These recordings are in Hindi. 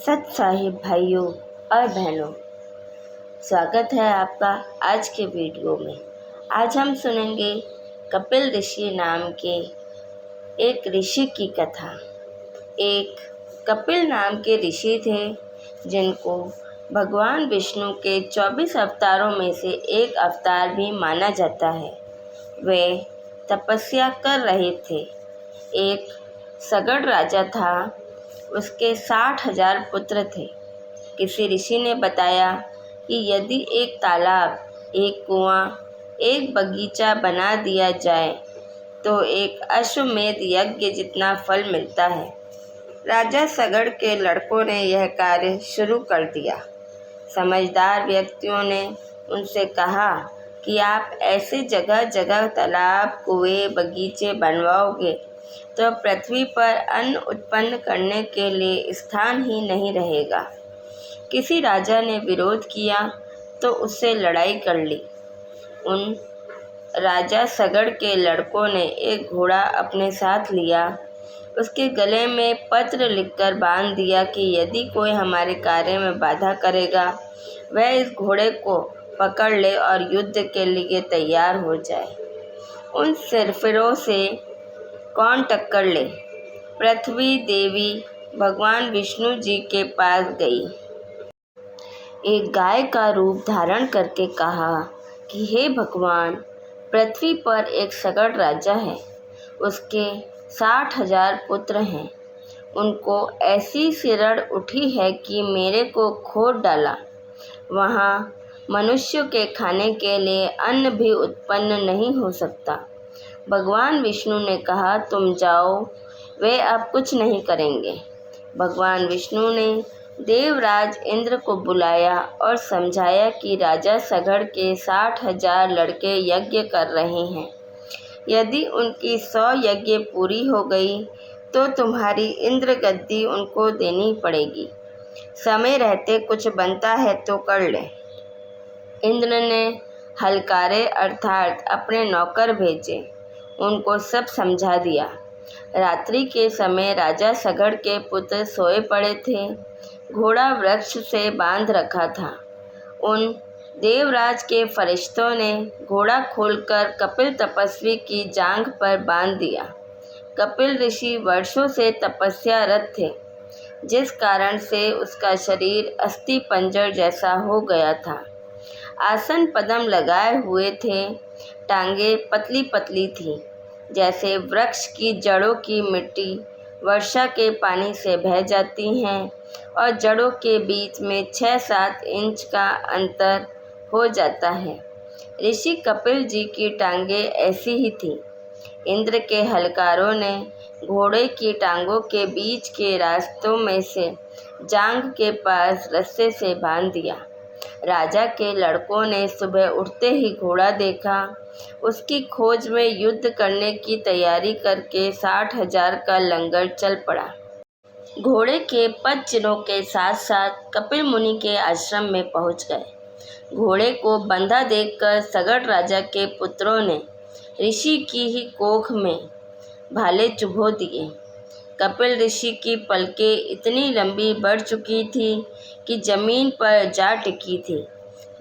सत साहिब भाइयों और बहनों, स्वागत है आपका आज के वीडियो में। आज हम सुनेंगे कपिल ऋषि नाम के एक ऋषि की कथा। एक कपिल नाम के ऋषि थे जिनको भगवान विष्णु के 24 अवतारों में से एक अवतार भी माना जाता है। वे तपस्या कर रहे थे। एक सगड़ राजा था, उसके 60,000 पुत्र थे। किसी ऋषि ने बताया कि यदि एक तालाब, एक कुआं, एक बगीचा बना दिया जाए तो एक अश्वमेध यज्ञ जितना फल मिलता है। राजा सगड़ के लड़कों ने यह कार्य शुरू कर दिया। समझदार व्यक्तियों ने उनसे कहा कि आप ऐसे जगह जगह तालाब, कुएं, बगीचे बनवाओगे तो पृथ्वी पर अन्न उत्पन्न करने के लिए स्थान ही नहीं रहेगा। किसी राजा ने विरोध किया तो उससे लड़ाई कर ली। उन राजा सगड़ के लड़कों ने एक घोड़ा अपने साथ लिया। उसके गले में पत्र लिखकर बांध दिया कि यदि कोई हमारे कार्य में बाधा करेगा, वह इस घोड़े को पकड़ ले और युद्ध के लिए तैयार हो जाए। उन सिरफिरों से कौन टक्कर ले? पृथ्वी देवी भगवान विष्णु जी के पास गई। एक गाय का रूप धारण करके कहा कि हे भगवान, पृथ्वी पर एक सगड़ राजा है। उसके 60,000 पुत्र हैं। उनको ऐसी सिरड़ उठी है कि मेरे को खोद डाला। वहाँ मनुष्यों के खाने के लिए अन्न भी उत्पन्न नहीं हो सकता। भगवान विष्णु ने कहा, तुम जाओ, वे अब कुछ नहीं करेंगे। भगवान विष्णु ने देवराज इंद्र को बुलाया और समझाया कि राजा सगड़ के 60,000 लड़के यज्ञ कर रहे हैं। यदि उनकी 100 यज्ञ पूरी हो गई तो तुम्हारी इंद्र गद्दी उनको देनी पड़ेगी। समय रहते कुछ बनता है तो कर ले। इंद्र ने हलकारे अर्थात अपने नौकर भेजे, उनको सब समझा दिया। रात्रि के समय राजा सगड़ के पुत्र सोए पड़े थे। घोड़ा वृक्ष से बांध रखा था। उन देवराज के फरिश्तों ने घोड़ा खोलकर कपिल तपस्वी की जांघ पर बांध दिया। कपिल ऋषि वर्षों से तपस्यारत थे, जिस कारण से उसका शरीर अस्थि पंजर जैसा हो गया था। आसन पद्म लगाए हुए थे। टांगे पतली पतली थी, जैसे वृक्ष की जड़ों की मिट्टी वर्षा के पानी से बह जाती हैं और जड़ों के बीच में 6-7 इंच का अंतर हो जाता है। ऋषि कपिल जी की टांगें ऐसी ही थीं। इंद्र के हलकारों ने घोड़े की टांगों के बीच के रास्तों में से जांघ के पास रस्से से बांध दिया। राजा के लड़कों ने सुबह उठते ही घोड़ा देखा। उसकी खोज में युद्ध करने की तैयारी करके 60,000 का लंगर चल पड़ा। घोड़े के पदचिन्हों के साथ साथ कपिल मुनि के आश्रम में पहुंच गए। घोड़े को बंधा देखकर सगड़ राजा के पुत्रों ने ऋषि की ही कोख में भाले चुभो दिए। कपिल ऋषि की पलकें इतनी लंबी बढ़ चुकी थी कि जमीन पर जा टिकी थी।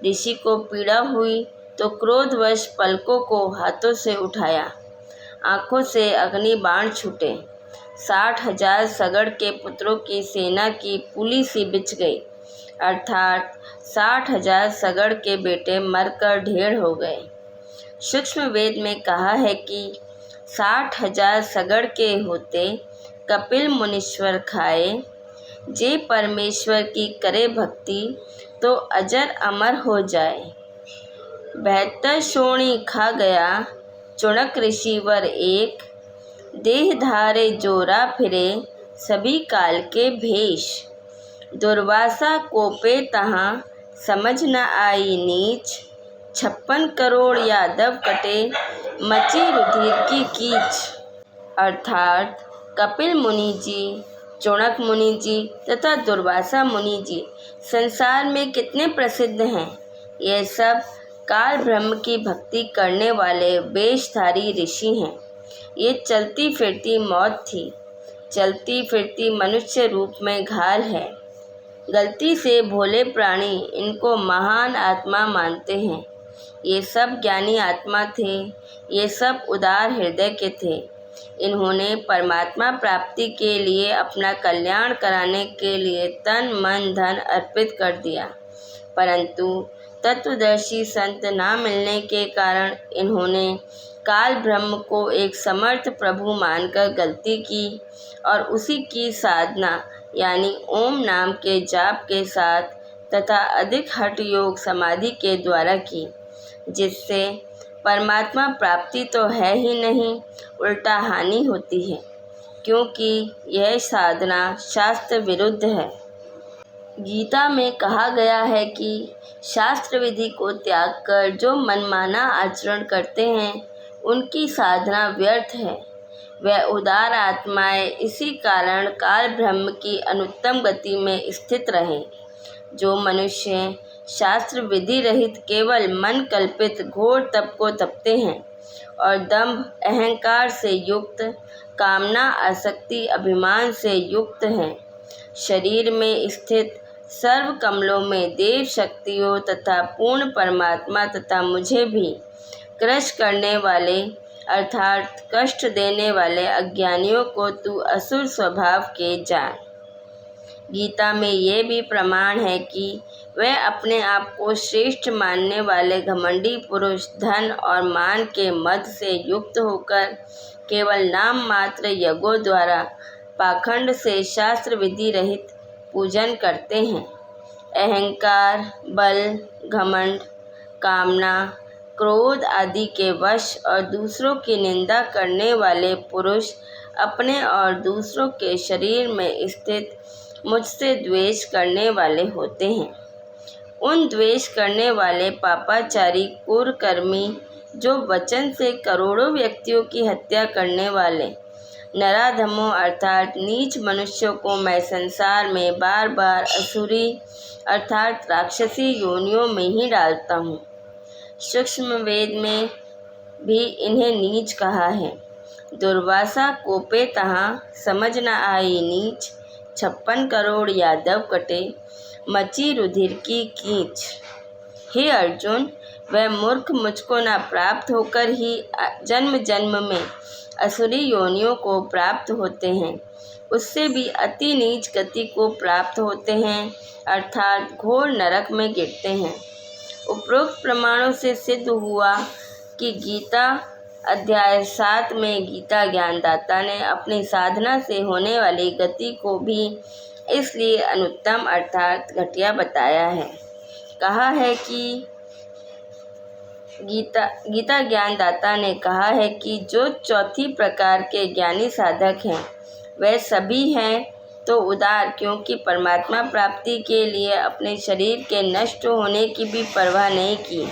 ऋषि को पीड़ा हुई तो क्रोधवश पलकों को हाथों से उठाया। आंखों से अग्नि बाण छूटे। 60,000 सगड़ के पुत्रों की सेना की पुली सी बिछ गई, अर्थात 60,000 सगड़ के बेटे मरकर ढेर हो गए। सूक्ष्म वेद में कहा है कि 60,000 सगड़ के होते कपिल मुनीश्वर खाए। जे परमेश्वर की करे भक्ति तो अजर अमर हो जाए। 72 शोणी खा गया चुनक ऋषिवर एक। देह धारे जोरा फिरे सभी काल के भेष। दुर्वासा कोपे तहाँ समझ न आई नीच। 56 करोड़ यादव कटे मची रुधिर की कीच। अर्थात कपिल मुनि जी, चौणक मुनि जी तथा दुर्वासा मुनि जी संसार में कितने प्रसिद्ध हैं। ये सब काल ब्रह्म की भक्ति करने वाले वेशधारी ऋषि हैं। ये चलती फिरती मौत थी, चलती फिरती मनुष्य रूप में घाल है। गलती से भोले प्राणी इनको महान आत्मा मानते हैं। ये सब ज्ञानी आत्मा थे, ये सब उदार हृदय के थे। इन्होंने परमात्मा प्राप्ति के लिए अपना कल्याण कराने के लिए तन मन धन अर्पित कर दिया, परंतु तत्वदर्शी संत ना मिलने के कारण इन्होंने काल ब्रह्म को एक समर्थ प्रभु मानकर गलती की और उसी की साधना यानी ओम नाम के जाप के साथ तथा अधिक हठ योग समाधि के द्वारा की, जिससे परमात्मा प्राप्ति तो है ही नहीं, उल्टा हानि होती है, क्योंकि यह साधना शास्त्र विरुद्ध है। गीता में कहा गया है कि शास्त्र विधि को त्याग कर जो मनमाना आचरण करते हैं उनकी साधना व्यर्थ है। वह उदार आत्माएं इसी कारण काल ब्रह्म की अनुत्तम गति में स्थित रहे। जो मनुष्य शास्त्र विधि रहित केवल मन कल्पित घोर तप को तपते हैं और दंभ अहंकार से युक्त, कामना आसक्ति अभिमान से युक्त हैं, शरीर में स्थित सर्व कमलों में देव शक्तियों तथा पूर्ण परमात्मा तथा मुझे भी क्रश करने वाले अर्थात कष्ट देने वाले अज्ञानियों को तू असुर स्वभाव के जान। गीता में ये भी प्रमाण है कि वह अपने आप को श्रेष्ठ मानने वाले घमंडी पुरुष धन और मान के मद से युक्त होकर केवल नाम मात्र यज्ञों द्वारा पाखंड से शास्त्र विधि रहित पूजन करते हैं। अहंकार, बल, घमंड, कामना, क्रोध आदि के वश और दूसरों की निंदा करने वाले पुरुष अपने और दूसरों के शरीर में स्थित मुझसे द्वेष करने वाले होते हैं। उन द्वेष करने वाले पापाचारी कुकर्मी जो वचन से करोड़ों व्यक्तियों की हत्या करने वाले नराधमों अर्थात नीच मनुष्यों को मैं संसार में बार बार असुरी अर्थात राक्षसी योनियों में ही डालता हूँ। सूक्ष्म वेद में भी इन्हें नीच कहा है। दुर्वासा कोपे तहाँ समझ न आई नीच, 56 करोड़ यादव कटे मची रुधिर की कीच। हे अर्जुन, वह मूर्ख मुझको न प्राप्त होकर ही जन्म जन्म में असुरी योनियों को प्राप्त होते हैं, उससे भी अति नीच गति को प्राप्त होते हैं अर्थात घोर नरक में गिरते हैं। उपरोक्त प्रमाणों से सिद्ध हुआ कि गीता अध्याय 7 में गीता ज्ञानदाता ने अपनी साधना से होने वाली गति को भी इसलिए अनुत्तम अर्थात घटिया बताया है। कहा है कि गीता ज्ञानदाता ने कहा है कि जो चौथी प्रकार के ज्ञानी साधक हैं वह सभी हैं तो उदार, क्योंकि परमात्मा प्राप्ति के लिए अपने शरीर के नष्ट होने की भी परवाह नहीं की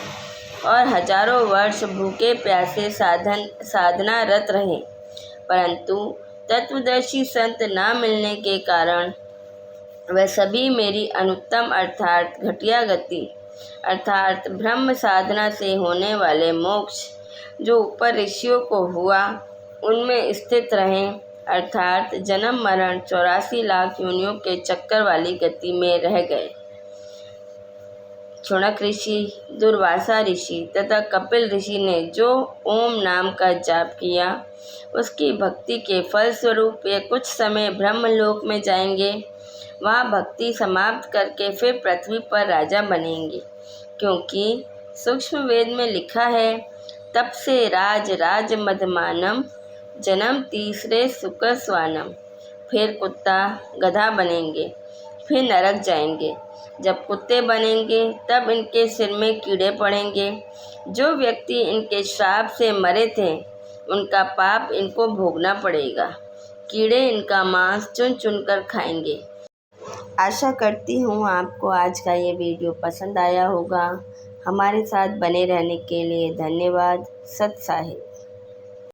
और हजारों वर्ष भूखे प्यासे साधना रत रहे, परंतु तत्वदर्शी संत न मिलने के कारण वह सभी मेरी अनुत्तम अर्थात घटिया गति अर्थात ब्रह्म साधना से होने वाले मोक्ष जो ऊपर ऋषियों को हुआ उनमें स्थित रहें अर्थात जन्म मरण 84 लाख योनियों के चक्कर वाली गति में रह गए। शुनक ऋषि, दुर्वासा ऋषि तथा कपिल ऋषि ने जो ओम नाम का जाप किया उसकी भक्ति के फलस्वरूप ये कुछ समय ब्रह्मलोक में जाएंगे। वहाँ भक्ति समाप्त करके फिर पृथ्वी पर राजा बनेंगे, क्योंकि सूक्ष्म वेद में लिखा है तप से राज मधमानम जन्म तीसरे सुख स्वानम। फिर कुत्ता गधा बनेंगे, फिर नरक जाएंगे। जब कुत्ते बनेंगे तब इनके सिर में कीड़े पड़ेंगे। जो व्यक्ति इनके श्राप से मरे थे उनका पाप इनको भोगना पड़ेगा। कीड़े इनका मांस चुन चुन कर खाएंगे। आशा करती हूँ आपको आज का ये वीडियो पसंद आया होगा। हमारे साथ बने रहने के लिए धन्यवाद। सत साहिब।